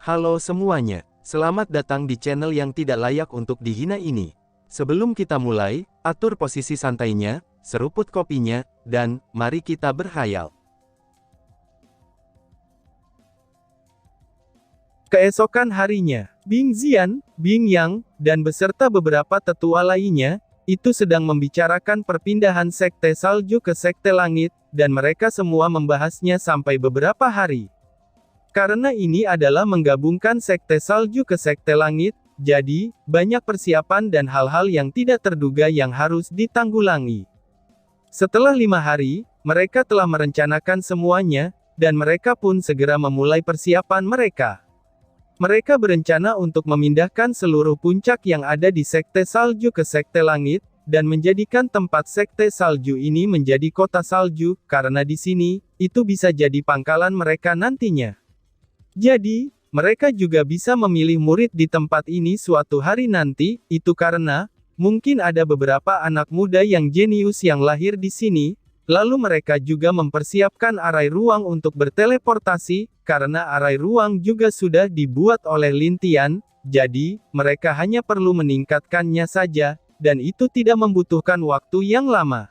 Halo semuanya, selamat datang di channel yang tidak layak untuk dihina ini. Sebelum kita mulai, atur posisi santainya, seruput kopinya, dan mari kita berkhayal. Keesokan harinya, Bing Xian, Bing Yang, dan beserta beberapa tetua lainnya, itu sedang membicarakan perpindahan Sekte Salju ke Sekte Langit, dan mereka semua membahasnya sampai beberapa hari. Karena ini adalah menggabungkan Sekte Salju ke Sekte Langit, jadi, banyak persiapan dan hal-hal yang tidak terduga yang harus ditanggulangi. Setelah 5 hari, mereka telah merencanakan semuanya, dan mereka pun segera memulai persiapan mereka. Mereka berencana untuk memindahkan seluruh puncak yang ada di Sekte Salju ke Sekte Langit, dan menjadikan tempat Sekte Salju ini menjadi kota salju, karena di sini, itu bisa jadi pangkalan mereka nantinya. Jadi, mereka juga bisa memilih murid di tempat ini suatu hari nanti, itu karena, mungkin ada beberapa anak muda yang jenius yang lahir di sini, lalu mereka juga mempersiapkan arai ruang untuk berteleportasi, karena arai ruang juga sudah dibuat oleh Lin Tian, jadi, mereka hanya perlu meningkatkannya saja, dan itu tidak membutuhkan waktu yang lama.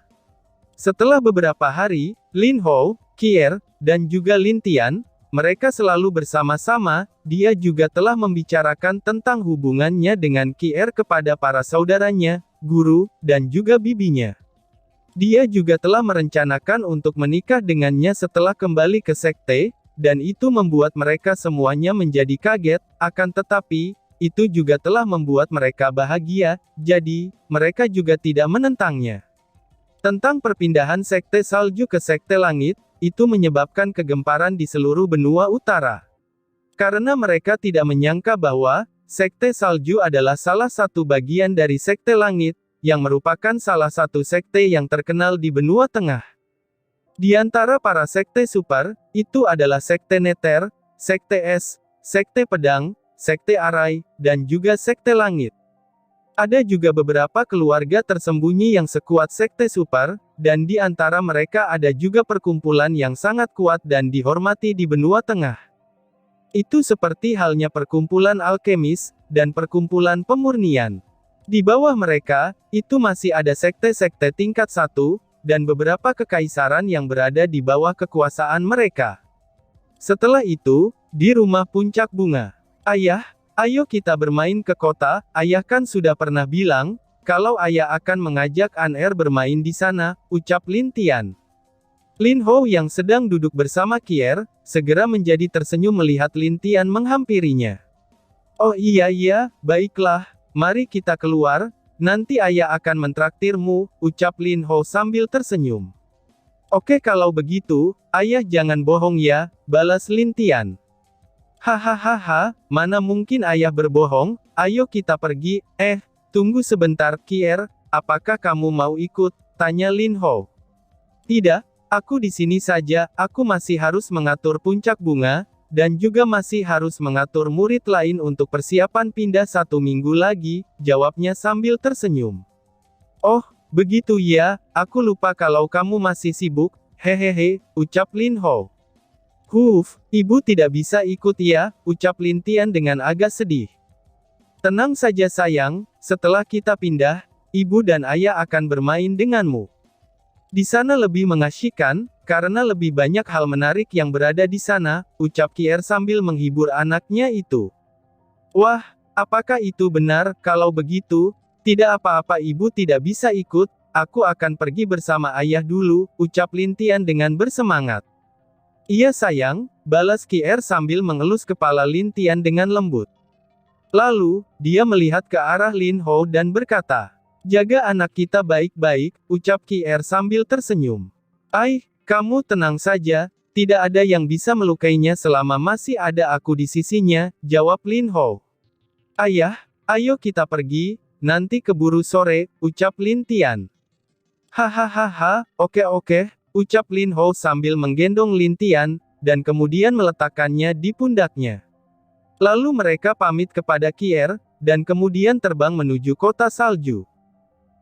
Setelah beberapa hari, Lin Hou, Kier, dan juga Lin Tian, mereka selalu bersama-sama, dia juga telah membicarakan tentang hubungannya dengan Kier kepada para saudaranya, guru, dan juga bibinya. Dia juga telah merencanakan untuk menikah dengannya setelah kembali ke sekte, dan itu membuat mereka semuanya menjadi kaget, akan tetapi, itu juga telah membuat mereka bahagia, jadi, mereka juga tidak menentangnya. Tentang perpindahan Sekte Salju ke Sekte Langit, itu menyebabkan kegemparan di seluruh benua utara. Karena mereka tidak menyangka bahwa, Sekte Salju adalah salah satu bagian dari Sekte Langit, yang merupakan salah satu sekte yang terkenal di benua tengah. Di antara para sekte super, itu adalah Sekte Nether, Sekte Es, Sekte Pedang, Sekte Arai, dan juga Sekte Langit. Ada juga beberapa keluarga tersembunyi yang sekuat Sekte Super, dan di antara mereka ada juga perkumpulan yang sangat kuat dan dihormati di benua tengah. Itu seperti halnya perkumpulan alkemis, dan perkumpulan pemurnian. Di bawah mereka, itu masih ada sekte-sekte tingkat 1, dan beberapa kekaisaran yang berada di bawah kekuasaan mereka. Setelah itu, di rumah puncak bunga. Ayah, ayo kita bermain ke kota, ayah kan sudah pernah bilang, kalau ayah akan mengajak An-Er bermain di sana, ucap Lin Tian. Lin Hou yang sedang duduk bersama Kier, segera menjadi tersenyum melihat Lin Tian menghampirinya. Oh iya, baiklah, mari kita keluar, nanti ayah akan mentraktirmu, ucap Lin Hou sambil tersenyum. Oke kalau begitu, ayah jangan bohong ya, balas Lin Tian. Hahaha, mana mungkin ayah berbohong, ayo kita pergi, tunggu sebentar, Kier, apakah kamu mau ikut, tanya Lin Hou. Tidak, aku di sini saja, aku masih harus mengatur puncak bunga, dan juga masih harus mengatur murid lain untuk persiapan pindah 1 minggu lagi, jawabnya sambil tersenyum. Oh, begitu ya, aku lupa kalau kamu masih sibuk, hehehe, ucap Lin Hou. Ibu tidak bisa ikut ya, ucap Lin Tian dengan agak sedih. Tenang saja sayang, setelah kita pindah, ibu dan ayah akan bermain denganmu. Di sana lebih mengasyikkan, karena lebih banyak hal menarik yang berada di sana, ucap Kier sambil menghibur anaknya itu. Wah, apakah itu benar? Kalau begitu, tidak apa-apa ibu tidak bisa ikut, aku akan pergi bersama ayah dulu, ucap Lin Tian dengan bersemangat. Iya sayang, balas Kier sambil mengelus kepala Lin Tian dengan lembut. Lalu, dia melihat ke arah Lin Hou dan berkata, jaga anak kita baik-baik, ucap Kier sambil tersenyum. Kamu tenang saja, tidak ada yang bisa melukainya selama masih ada aku di sisinya, jawab Lin Hou. Ayah, ayo kita pergi, nanti keburu sore, ucap Lin Tian. Hahaha, oke, ucap Lin Hou sambil menggendong Lin Tian, dan kemudian meletakkannya di pundaknya. Lalu mereka pamit kepada Kier, dan kemudian terbang menuju kota salju.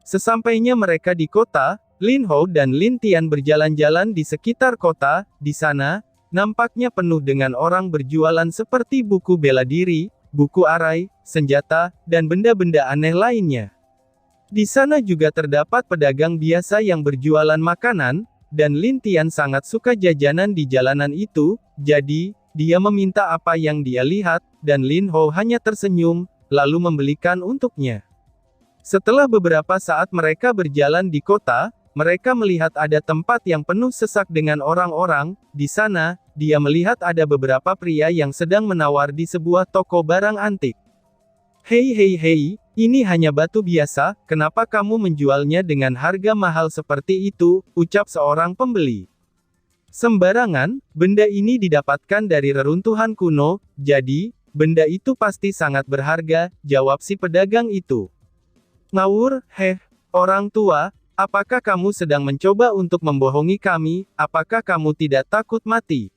Sesampainya mereka di kota, Lin Hou dan Lin Tian berjalan-jalan di sekitar kota, di sana, nampaknya penuh dengan orang berjualan seperti buku bela diri, buku arai, senjata, dan benda-benda aneh lainnya. Di sana juga terdapat pedagang biasa yang berjualan makanan, dan Lin Tian sangat suka jajanan di jalanan itu, jadi, dia meminta apa yang dia lihat, dan Lin Ho hanya tersenyum, lalu membelikan untuknya. Setelah beberapa saat mereka berjalan di kota, mereka melihat ada tempat yang penuh sesak dengan orang-orang. Di sana, dia melihat ada beberapa pria yang sedang menawar di sebuah toko barang antik. "Hei hei hei, ini hanya batu biasa, kenapa kamu menjualnya dengan harga mahal seperti itu?" ucap seorang pembeli. "Sembarangan, benda ini didapatkan dari reruntuhan kuno, jadi, benda itu pasti sangat berharga," jawab si pedagang itu. "Ngawur, orang tua. Apakah kamu sedang mencoba untuk membohongi kami? Apakah kamu tidak takut mati?"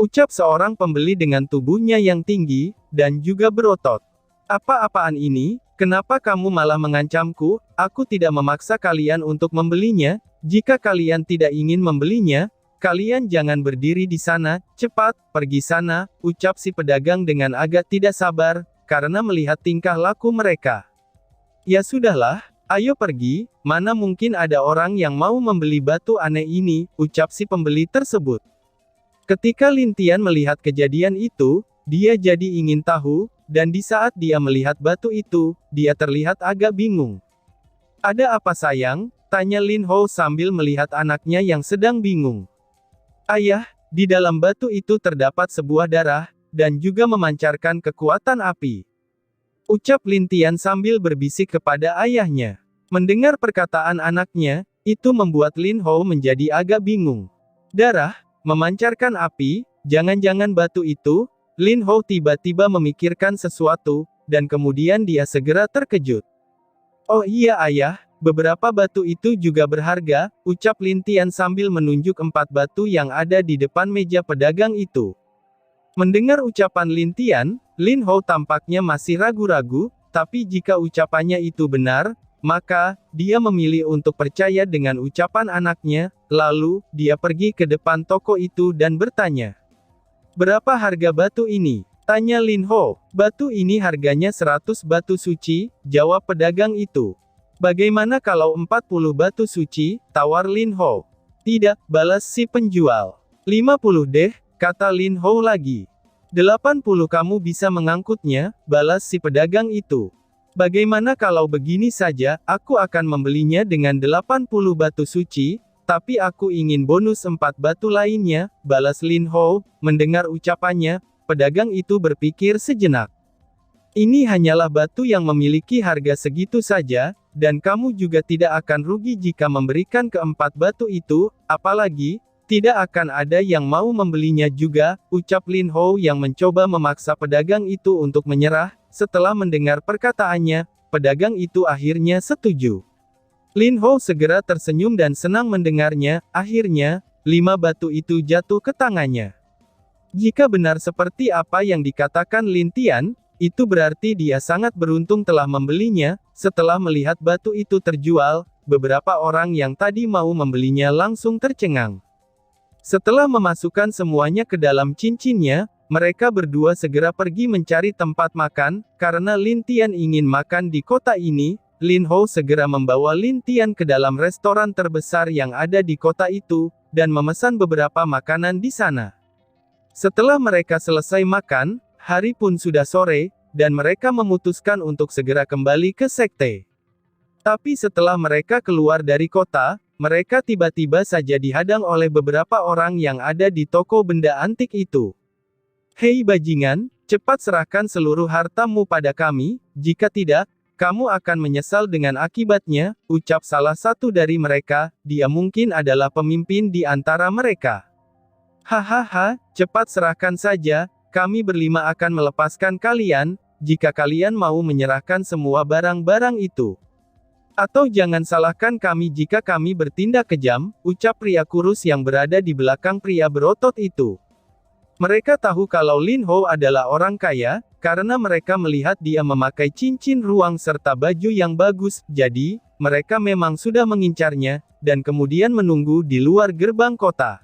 ucap seorang pembeli dengan tubuhnya yang tinggi, dan juga berotot. "Apa-apaan ini? Kenapa kamu malah mengancamku? Aku tidak memaksa kalian untuk membelinya. Jika kalian tidak ingin membelinya, kalian jangan berdiri di sana, cepat, pergi sana," ucap si pedagang dengan agak tidak sabar, karena melihat tingkah laku mereka. "Ya sudahlah, ayo pergi, mana mungkin ada orang yang mau membeli batu aneh ini," ucap si pembeli tersebut. Ketika Lin Tian melihat kejadian itu, dia jadi ingin tahu, dan di saat dia melihat batu itu, dia terlihat agak bingung. "Ada apa sayang?" tanya Lin Ho sambil melihat anaknya yang sedang bingung. "Ayah, di dalam batu itu terdapat sebuah darah, dan juga memancarkan kekuatan api," ucap Lin Tian sambil berbisik kepada ayahnya. Mendengar perkataan anaknya, itu membuat Lin Ho menjadi agak bingung. "Darah, memancarkan api, jangan-jangan batu itu?" Lin Ho tiba-tiba memikirkan sesuatu, dan kemudian dia segera terkejut. "Oh iya ayah, beberapa batu itu juga berharga," ucap Lin Tian sambil menunjuk 4 batu yang ada di depan meja pedagang itu. Mendengar ucapan Lin Tian, Lin Ho tampaknya masih ragu-ragu, tapi jika ucapannya itu benar, maka, dia memilih untuk percaya dengan ucapan anaknya. Lalu, dia pergi ke depan toko itu dan bertanya, "Berapa harga batu ini?" tanya Lin Ho. "Batu ini harganya 100 batu suci," jawab pedagang itu. "Bagaimana kalau 40 batu suci?" tawar Lin Ho. "Tidak," balas si penjual. "50 deh," kata Lin Ho lagi. "80 kamu bisa mengangkutnya," balas si pedagang itu. "Bagaimana kalau begini saja, aku akan membelinya dengan 80 batu suci, tapi aku ingin bonus 4 batu lainnya," balas Lin Ho. Mendengar ucapannya, pedagang itu berpikir sejenak. "Ini hanyalah batu yang memiliki harga segitu saja, dan kamu juga tidak akan rugi jika memberikan keempat batu itu, apalagi, tidak akan ada yang mau membelinya juga," ucap Lin Ho yang mencoba memaksa pedagang itu untuk menyerah. Setelah mendengar perkataannya, pedagang itu akhirnya setuju. Lin Ho segera tersenyum dan senang mendengarnya. Akhirnya, 5 batu itu jatuh ke tangannya. Jika benar seperti apa yang dikatakan Lin Tian, itu berarti dia sangat beruntung telah membelinya. Setelah melihat batu itu terjual, beberapa orang yang tadi mau membelinya langsung tercengang. Setelah memasukkan semuanya ke dalam cincinnya, mereka berdua segera pergi mencari tempat makan. Karena Lin Tian ingin makan di kota ini, Lin Ho segera membawa Lin Tian ke dalam restoran terbesar yang ada di kota itu, dan memesan beberapa makanan di sana. Setelah mereka selesai makan, hari pun sudah sore, dan mereka memutuskan untuk segera kembali ke sekte. Tapi setelah mereka keluar dari kota, mereka tiba-tiba saja dihadang oleh beberapa orang yang ada di toko benda antik itu. "Hei bajingan, cepat serahkan seluruh hartamu pada kami, jika tidak, kamu akan menyesal dengan akibatnya," ucap salah satu dari mereka. Dia mungkin adalah pemimpin di antara mereka. "Hahaha, cepat serahkan saja, kami berlima akan melepaskan kalian, jika kalian mau menyerahkan semua barang-barang itu. Atau jangan salahkan kami jika kami bertindak kejam," ucap pria kurus yang berada di belakang pria berotot itu. Mereka tahu kalau Lin Ho adalah orang kaya, karena mereka melihat dia memakai cincin ruang serta baju yang bagus, jadi, mereka memang sudah mengincarnya, dan kemudian menunggu di luar gerbang kota.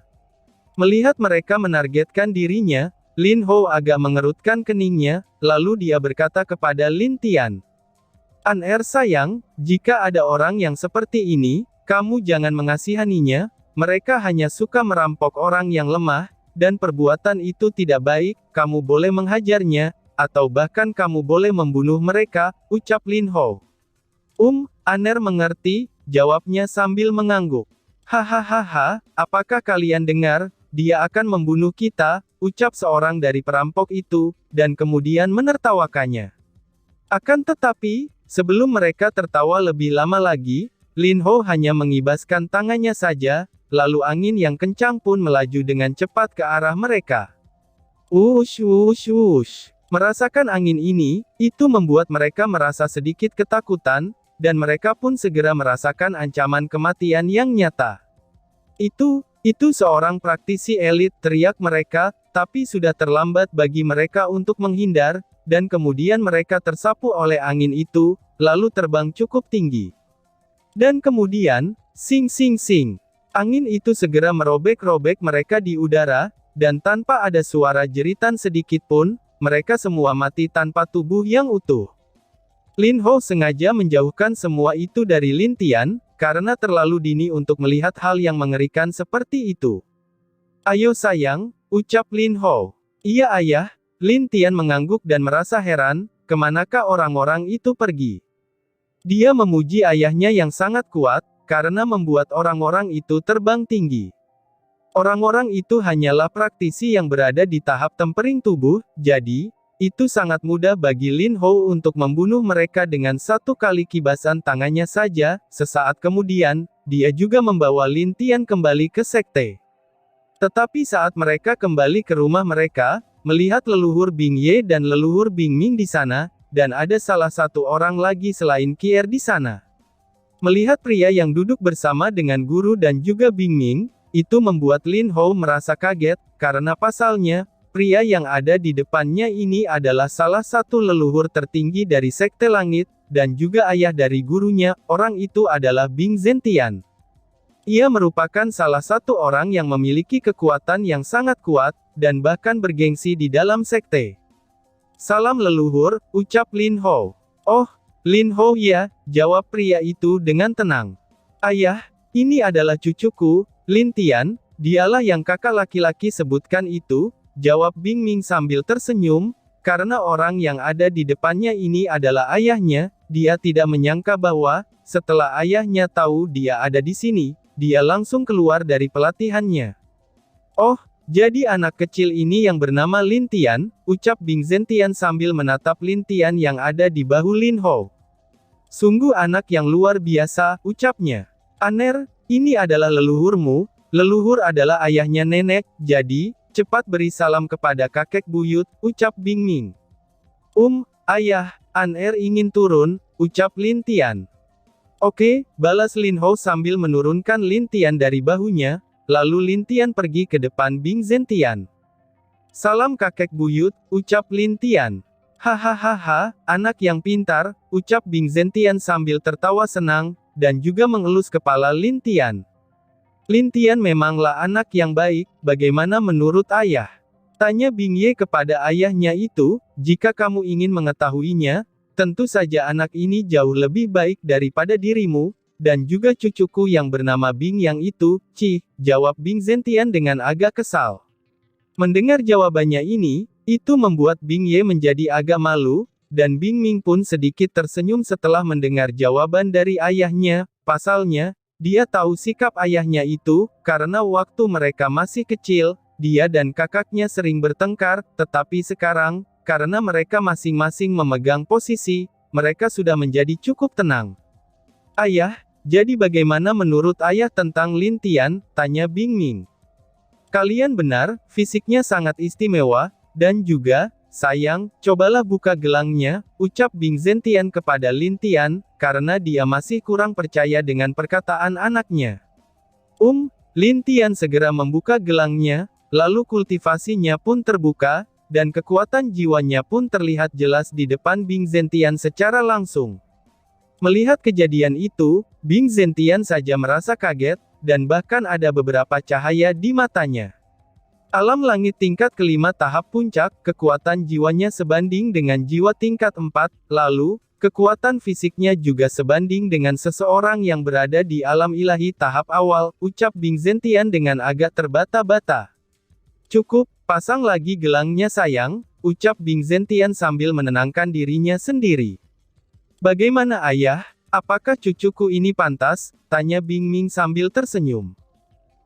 Melihat mereka menargetkan dirinya, Lin Hou agak mengerutkan keningnya, lalu dia berkata kepada Lin Tian. An-er sayang, jika ada orang yang seperti ini, kamu jangan mengasihaninya, mereka hanya suka merampok orang yang lemah, dan perbuatan itu tidak baik, kamu boleh menghajarnya, atau bahkan kamu boleh membunuh mereka, ucap Lin Hou. An-er mengerti, jawabnya sambil mengangguk. Hahaha, apakah kalian dengar, dia akan membunuh kita, ucap seorang dari perampok itu, dan kemudian menertawakannya. Akan tetapi, sebelum mereka tertawa lebih lama lagi, Lin Hou hanya mengibaskan tangannya saja, lalu angin yang kencang pun melaju dengan cepat ke arah mereka. Wush wush wush. Merasakan angin ini, itu membuat mereka merasa sedikit ketakutan, dan mereka pun segera merasakan ancaman kematian yang nyata. Itu seorang praktisi elit, teriak mereka, tapi sudah terlambat bagi mereka untuk menghindar, dan kemudian mereka tersapu oleh angin itu, lalu terbang cukup tinggi. Dan kemudian, sing sing sing. Angin itu segera merobek-robek mereka di udara, dan tanpa ada suara jeritan sedikit pun, mereka semua mati tanpa tubuh yang utuh. Lin Hou sengaja menjauhkan semua itu dari Lin Tian, karena terlalu dini untuk melihat hal yang mengerikan seperti itu. Ayo sayang, ucap Lin Hou. Iya ayah, Lin Tian mengangguk dan merasa heran, kemanakah orang-orang itu pergi. Dia memuji ayahnya yang sangat kuat, karena membuat orang-orang itu terbang tinggi. Orang-orang itu hanyalah praktisi yang berada di tahap tempering tubuh, jadi, itu sangat mudah bagi Lin Hou untuk membunuh mereka dengan satu kali kibasan tangannya saja. Sesaat kemudian, dia juga membawa Lin Tian kembali ke sekte. Tetapi saat mereka kembali ke rumah mereka, melihat leluhur Bing Ye dan leluhur Bing Ming di sana, dan ada salah satu orang lagi selain Kier di sana. Melihat pria yang duduk bersama dengan guru dan juga Bing Ming, itu membuat Lin Hou merasa kaget, karena pasalnya, pria yang ada di depannya ini adalah salah satu leluhur tertinggi dari Sekte Langit, dan juga ayah dari gurunya, orang itu adalah Bing Zentian. Ia merupakan salah satu orang yang memiliki kekuatan yang sangat kuat, dan bahkan bergengsi di dalam sekte. Salam leluhur, ucap Lin Hou. Oh, Lin Hou ya, jawab pria itu dengan tenang. Ayah, ini adalah cucuku, Lin Tian, dialah yang kakak laki-laki sebutkan itu, jawab Bing Ming sambil tersenyum, karena orang yang ada di depannya ini adalah ayahnya, dia tidak menyangka bahwa, setelah ayahnya tahu dia ada di sini, dia langsung keluar dari pelatihannya. Oh, jadi anak kecil ini yang bernama Lin Tian, ucap Bing Zentian sambil menatap Lin Tian yang ada di bahu Lin Hou. Sungguh anak yang luar biasa, ucapnya. Aner, ini adalah leluhurmu, leluhur adalah ayahnya nenek, jadi, cepat beri salam kepada kakek buyut, ucap Bing Ming. Ayah, An-er ingin turun, ucap Lin Tian. Oke, balas Lin Hou sambil menurunkan Lin Tian dari bahunya, lalu Lin Tian pergi ke depan Bing Zentian. Salam kakek buyut, ucap Lin Tian. Hahaha, anak yang pintar, ucap Bing Zentian sambil tertawa senang, dan juga mengelus kepala Lin Tian. Lin Tian memanglah anak yang baik, bagaimana menurut ayah? Tanya Bing Ye kepada ayahnya itu, jika kamu ingin mengetahuinya, tentu saja anak ini jauh lebih baik daripada dirimu, dan juga cucuku yang bernama Bing yang itu, jawab Bing Zentian dengan agak kesal. Mendengar jawabannya ini, itu membuat Bing Ye menjadi agak malu, dan Bing Ming pun sedikit tersenyum setelah mendengar jawaban dari ayahnya, pasalnya, dia tahu sikap ayahnya itu, karena waktu mereka masih kecil, dia dan kakaknya sering bertengkar, tetapi sekarang, karena mereka masing-masing memegang posisi, mereka sudah menjadi cukup tenang. Ayah, jadi bagaimana menurut ayah tentang Lin Tian? Tanya Bing Ming. Kalian benar, fisiknya sangat istimewa, dan juga, sayang, cobalah buka gelangnya, ucap Bing Zentian kepada Lin Tian, karena dia masih kurang percaya dengan perkataan anaknya. Lin Tian segera membuka gelangnya, lalu kultivasinya pun terbuka, dan kekuatan jiwanya pun terlihat jelas di depan Bing Zentian secara langsung. Melihat kejadian itu, Bing Zentian saja merasa kaget, dan bahkan ada beberapa cahaya di matanya. Alam langit tingkat kelima tahap puncak, kekuatan jiwanya sebanding dengan jiwa tingkat 4, lalu, kekuatan fisiknya juga sebanding dengan seseorang yang berada di alam ilahi tahap awal, ucap Bing Zentian dengan agak terbata-bata. Cukup, pasang lagi gelangnya sayang, ucap Bing Zentian sambil menenangkan dirinya sendiri. Bagaimana ayah, apakah cucuku ini pantas? Tanya Bing Ming sambil tersenyum.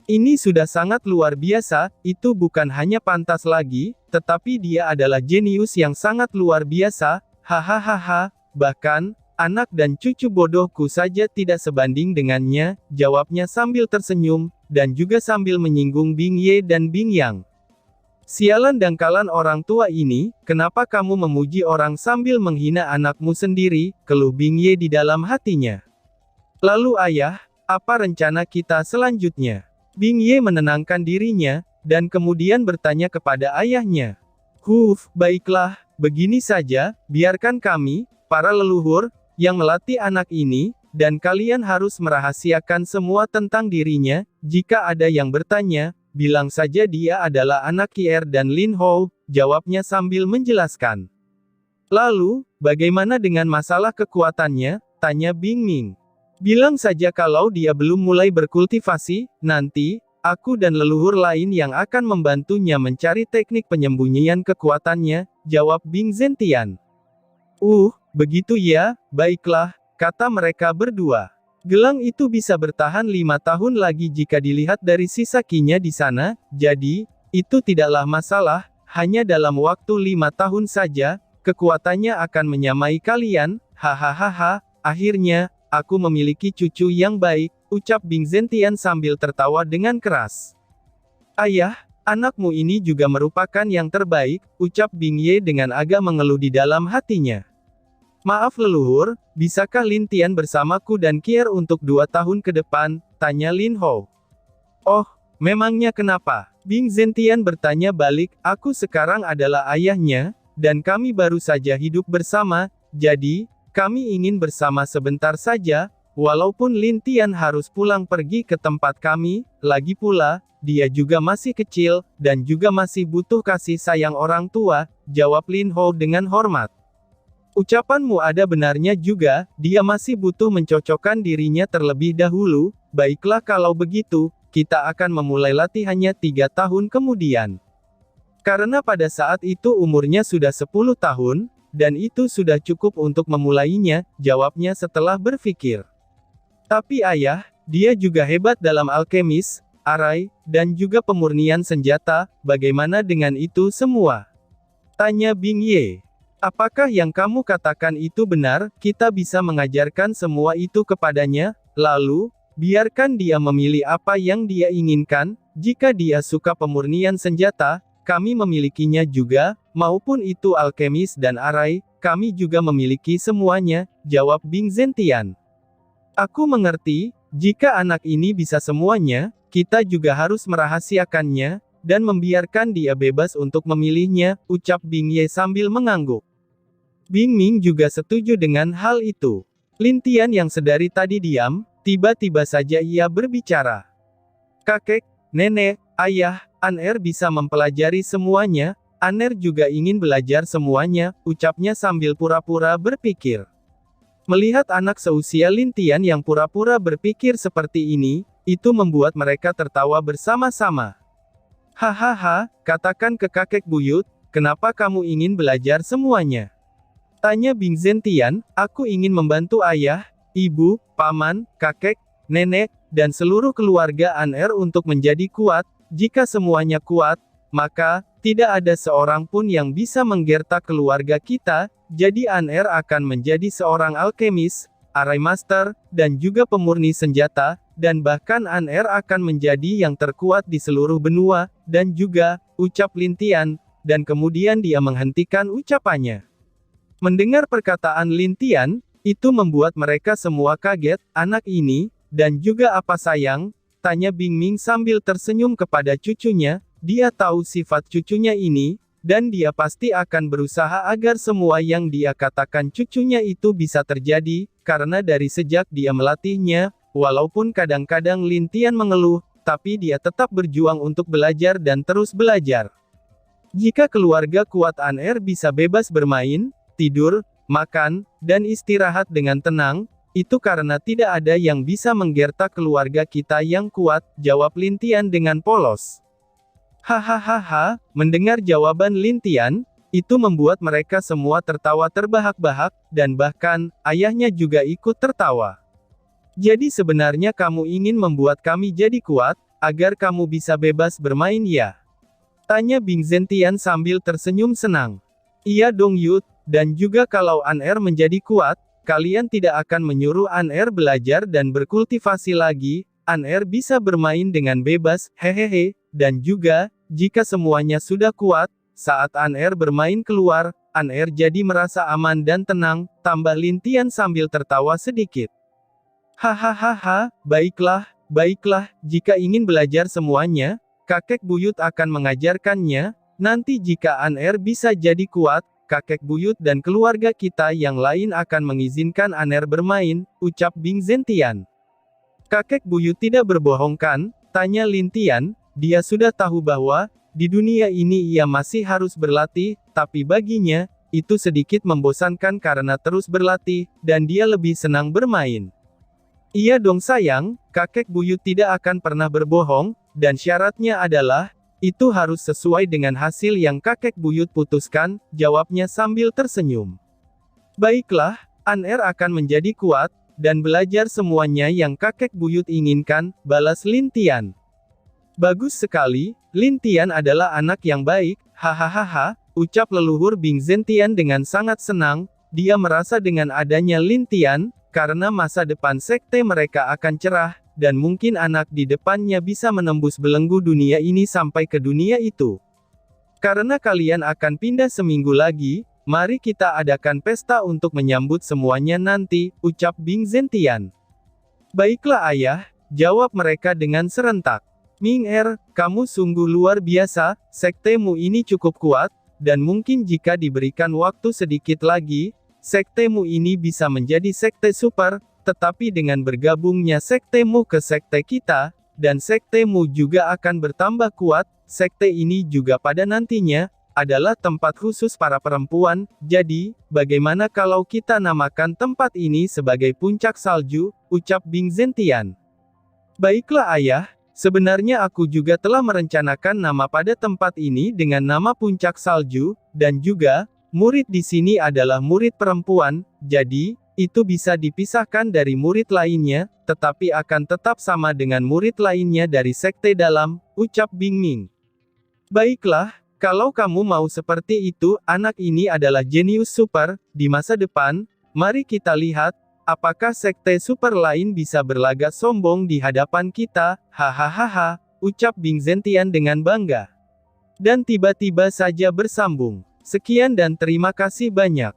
Ini sudah sangat luar biasa, itu bukan hanya pantas lagi, tetapi dia adalah jenius yang sangat luar biasa, hahaha, bahkan, anak dan cucu bodohku saja tidak sebanding dengannya, jawabnya sambil tersenyum, dan juga sambil menyinggung Bing Ye dan Bing Yang. Sialan dangkalan orang tua ini, kenapa kamu memuji orang sambil menghina anakmu sendiri, keluh Bing Ye di dalam hatinya. Lalu ayah, apa rencana kita selanjutnya? Bing Ye menenangkan dirinya, dan kemudian bertanya kepada ayahnya. Baiklah, begini saja, biarkan kami, para leluhur, yang melatih anak ini, dan kalian harus merahasiakan semua tentang dirinya, jika ada yang bertanya, bilang saja dia adalah anak Kier dan Lin Hou, jawabnya sambil menjelaskan. Lalu, bagaimana dengan masalah kekuatannya? Tanya Bing Ming. Bilang saja kalau dia belum mulai berkultivasi, nanti, aku dan leluhur lain yang akan membantunya mencari teknik penyembunyian kekuatannya, jawab Bing Zentian. Begitu ya, baiklah, kata mereka berdua. Gelang itu bisa bertahan 5 tahun lagi jika dilihat dari sisa ki-nya di sana, jadi, itu tidaklah masalah, hanya dalam waktu 5 tahun saja, kekuatannya akan menyamai kalian, hahaha, akhirnya, aku memiliki cucu yang baik, ucap Bing Zentian sambil tertawa dengan keras. Ayah, anakmu ini juga merupakan yang terbaik, ucap Bing Ye dengan agak mengeluh di dalam hatinya. Maaf leluhur, bisakah Lin Tian bersamaku dan Kier untuk 2 tahun ke depan? Tanya Lin Hou. Oh, memangnya kenapa? Bing Zentian bertanya balik, aku sekarang adalah ayahnya, dan kami baru saja hidup bersama, jadi, kami ingin bersama sebentar saja, walaupun Lin Tian harus pulang pergi ke tempat kami, lagi pula, dia juga masih kecil, dan juga masih butuh kasih sayang orang tua, jawab Lin Hou dengan hormat. Ucapanmu ada benarnya juga, dia masih butuh mencocokkan dirinya terlebih dahulu, baiklah kalau begitu, kita akan memulai latihannya 3 tahun kemudian. Karena pada saat itu umurnya sudah 10 tahun, dan itu sudah cukup untuk memulainya, jawabnya setelah berpikir. Tapi ayah, dia juga hebat dalam alkemis, arai, dan juga pemurnian senjata, bagaimana dengan itu semua? Tanya Bing Ye. Apakah yang kamu katakan itu benar? Kita bisa mengajarkan semua itu kepadanya, lalu, biarkan dia memilih apa yang dia inginkan, jika dia suka pemurnian senjata, kami memilikinya juga, maupun itu alkemis dan arai, kami juga memiliki semuanya, jawab Bing Zentian. Aku mengerti, jika anak ini bisa semuanya, kita juga harus merahasiakannya, dan membiarkan dia bebas untuk memilihnya, ucap Bing Ye sambil mengangguk. Bing Ming juga setuju dengan hal itu. Lin Tian yang sedari tadi diam, tiba-tiba saja ia berbicara. Kakek, nenek, ayah, Aner bisa mempelajari semuanya, Aner juga ingin belajar semuanya, ucapnya sambil pura-pura berpikir. Melihat anak seusia Lin Tian yang pura-pura berpikir seperti ini, itu membuat mereka tertawa bersama-sama. Hahaha, katakan ke kakek buyut, kenapa kamu ingin belajar semuanya? Tanya Bing Zentian, aku ingin membantu ayah, ibu, paman, kakek, nenek, dan seluruh keluarga Aner untuk menjadi kuat. Jika semuanya kuat, maka, tidak ada seorang pun yang bisa menggertak keluarga kita, jadi Aner akan menjadi seorang alkemis, arai master, dan juga pemurni senjata, dan bahkan Aner akan menjadi yang terkuat di seluruh benua, dan juga, ucap Lin Tian, dan kemudian dia menghentikan ucapannya. Mendengar perkataan Lin Tian, itu membuat mereka semua kaget, anak ini, dan juga apa sayang? Tanya Bing Ming sambil tersenyum kepada cucunya, dia tahu sifat cucunya ini, dan dia pasti akan berusaha agar semua yang dia katakan cucunya itu bisa terjadi, karena dari sejak dia melatihnya, walaupun kadang-kadang Lin Tian mengeluh, tapi dia tetap berjuang untuk belajar dan terus belajar. Jika keluarga kuat An-Er bisa bebas bermain, tidur, makan, dan istirahat dengan tenang, itu karena tidak ada yang bisa menggertak keluarga kita yang kuat, jawab Lin Tian dengan polos. Hahaha, mendengar jawaban Lin Tian, itu membuat mereka semua tertawa terbahak-bahak, dan bahkan, ayahnya juga ikut tertawa. Jadi sebenarnya kamu ingin membuat kami jadi kuat, agar kamu bisa bebas bermain ya? Tanya Bing Zentian sambil tersenyum senang. Iya dong Yud, dan juga kalau An-Er menjadi kuat, kalian tidak akan menyuruh An-Er belajar dan berkultivasi lagi, An-Er bisa bermain dengan bebas, hehehe, dan juga, jika semuanya sudah kuat, saat An-Er bermain keluar, An-Er jadi merasa aman dan tenang, tambah Lin Tian sambil tertawa sedikit. Hahaha, baiklah, jika ingin belajar semuanya, kakek buyut akan mengajarkannya, nanti jika An-Er bisa jadi kuat, kakek buyut dan keluarga kita yang lain akan mengizinkan An-Er bermain, ucap Bing Zentian. Kakek buyut tidak berbohong kan? Tanya Lin Tian, dia sudah tahu bahwa, di dunia ini ia masih harus berlatih, tapi baginya, itu sedikit membosankan karena terus berlatih, dan dia lebih senang bermain. Iya dong sayang, kakek buyut tidak akan pernah berbohong, dan syaratnya adalah, itu harus sesuai dengan hasil yang kakek buyut putuskan, jawabnya sambil tersenyum. Baiklah, An-Er akan menjadi kuat, dan belajar semuanya yang kakek buyut inginkan, balas Lin Tian. Bagus sekali, Lin Tian adalah anak yang baik, hahaha, ucap leluhur Bing Zentian dengan sangat senang, dia merasa dengan adanya Lin Tian, karena masa depan sekte mereka akan cerah, dan mungkin anak di depannya bisa menembus belenggu dunia ini sampai ke dunia itu. Karena kalian akan pindah seminggu lagi, mari kita adakan pesta untuk menyambut semuanya nanti, ucap Bing Zentian. Baiklah ayah, jawab mereka dengan serentak. Ming-Er, kamu sungguh luar biasa, sektemu ini cukup kuat, dan mungkin jika diberikan waktu sedikit lagi, sektemu ini bisa menjadi sekte super, tetapi dengan bergabungnya sektemu ke sekte kita, dan sektemu juga akan bertambah kuat, sekte ini juga pada nantinya, adalah tempat khusus para perempuan, jadi, bagaimana kalau kita namakan tempat ini sebagai Puncak Salju, ucap Bing Zentian. Baiklah ayah, sebenarnya aku juga telah merencanakan nama pada tempat ini dengan nama Puncak Salju, dan juga, murid di sini adalah murid perempuan, jadi, itu bisa dipisahkan dari murid lainnya, tetapi akan tetap sama dengan murid lainnya dari sekte dalam, ucap Bing Ming. Baiklah, kalau kamu mau seperti itu, anak ini adalah jenius super, di masa depan, mari kita lihat, apakah sekte super lain bisa berlagak sombong di hadapan kita, hahaha, ucap Bing Zentian dengan bangga. Dan tiba-tiba saja bersambung. Sekian dan terima kasih banyak.